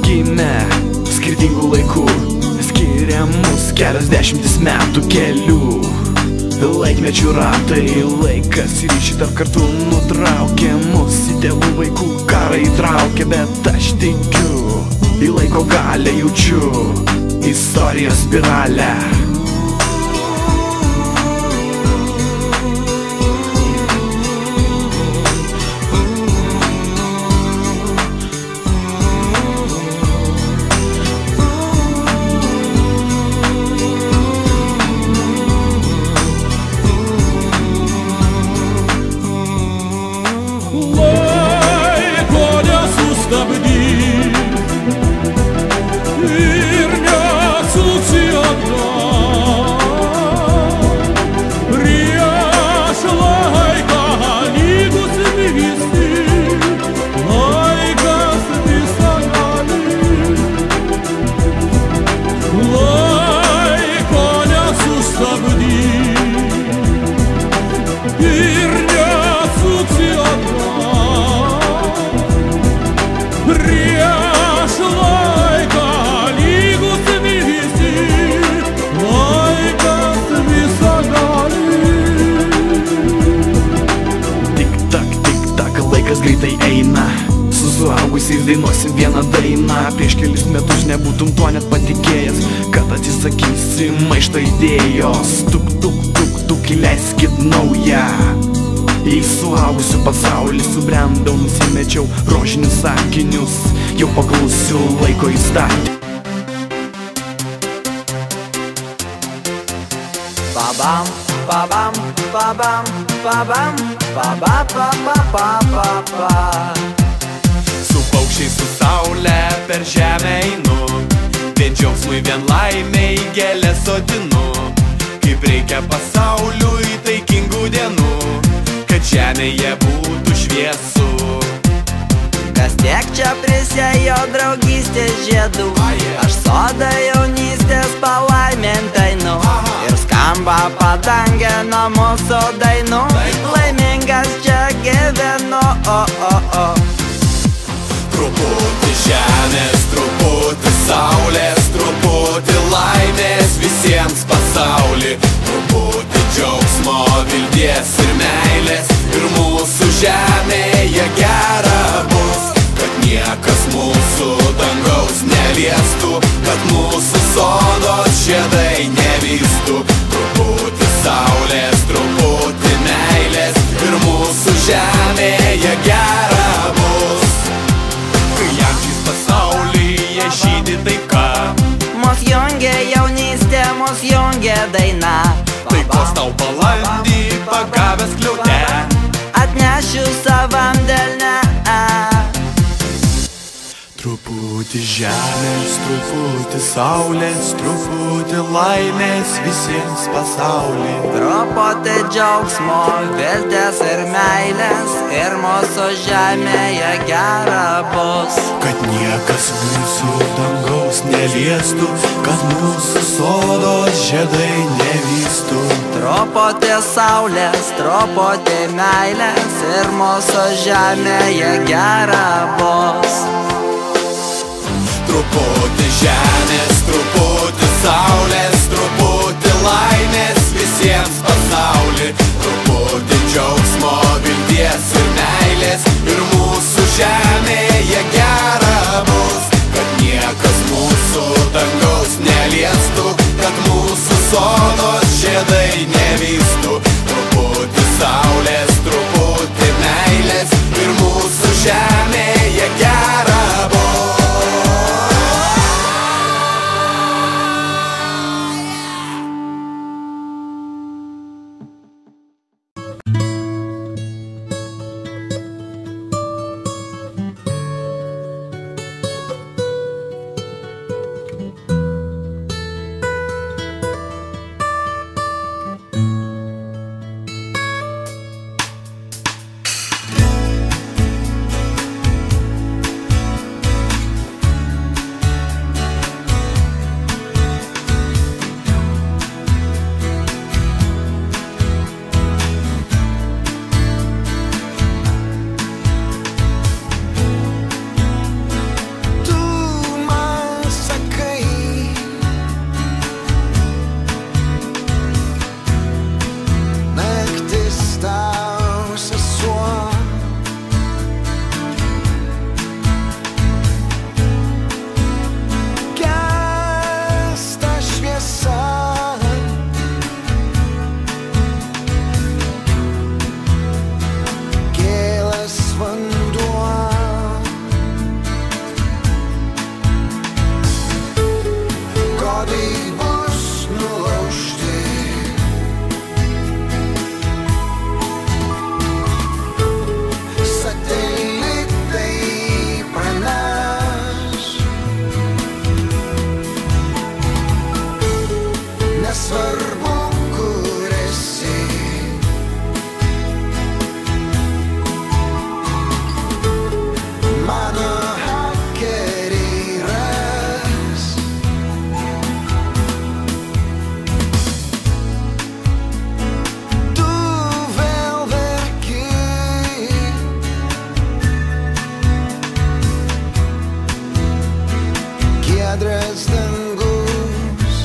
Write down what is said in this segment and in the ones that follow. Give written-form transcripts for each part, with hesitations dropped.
gimę skirtingų laikų, skiria mus keliasdešimtis metų kelių. Laikmečių ratai, laikas ryšį tarp kartų nutraukė mus, į tėvų vaikų karą įtraukė, bet aš tikiu į laiko galią, jaučiu istorijos spiralę. Greitai eina, su suaugusiais dainuosim vieną dainą. Prieš kelis metus nebūtum to net patikėjęs, kad atsisakysi maišto idėjos. Tuk, tuk, tuk, tuk, įleiskit naują. Į suaugusių pasaulį subrendau, nusimečiau rožinius sakinius, jau paklausiu laiko įstatymų. Babam, babam, babam, babam, baba, baba, baba, baba. Su paukščiais, su saulė per žemę einu, vien džiaugsmui, vien laimiai gėlę sodinu. Kaip reikia pasauliui taikingų dienų, kad žemėje būtų šviesu. Kas tiek čia prisėjo draugystės žiedų, aš sodą jaunystės palaiminti einu. Ir skamba padangė nuo mūsų dainų, laimingas čia gyvenu, o, o, o. Truputį žemės, truputį saulės, truputį laimės visiems pasauly. Truputį džiaugsmo, vilties ir meilės, ir mūsų žemėje gera bus. Kad niekas mūsų dangaus neliestų, kad mūsų sodos žiedai nevystų. Truputį saulės, truputį meilės, ir mūsų žemėje gera bus. Kai amžiais pasaulyje žydi taika, mus jungia jaunystė, mus jungia daina. taikos tau balandį pagavęs kliaute, atnešiu savam delne. truputį žemės, truputį saulės, truputį laimės visiems pasauly. Truputį džiaugsmo, vilties ir meilės, ir mūsų žemėje gera bus. Kad niekas mūsų dangaus neliestų, kad mūsų sodos žiedai nevystų. Truputį saulės, truputį meilės, ir mūsų žemėje gera bus. Truputį žemės, truputį saulės, truputį laimės visiems pasauly. Truputį džiaugsmo, vilties ir meilės, ir mūsų žemėje gera bus. Kad niekas mūsų dangaus neliestų, kad mūsų sodos žiedai nevystų. Truputį saulės, truputį meilės, ir mūsų žemėje gera bus. nesvarbu, kur esi. Mano hakeriai ras. Tu vėl verki, giedras dangus,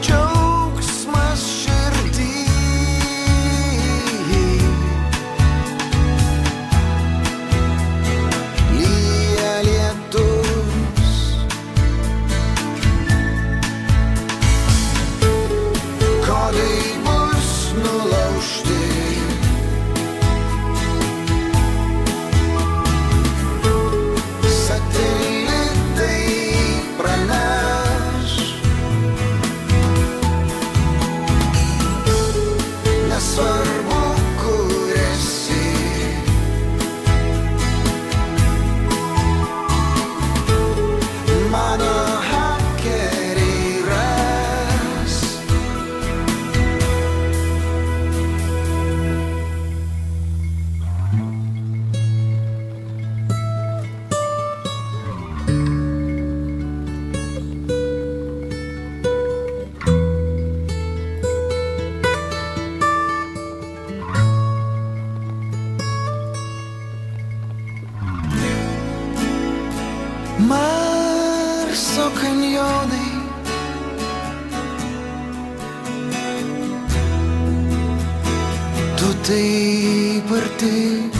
džiaugsmas širdį, lyja lietus, kodai bus nulaužti. Satelitai praneš, nesvarbu, kur esi. Mano hakeriai ras. Marso kanjonai, tu taip arti.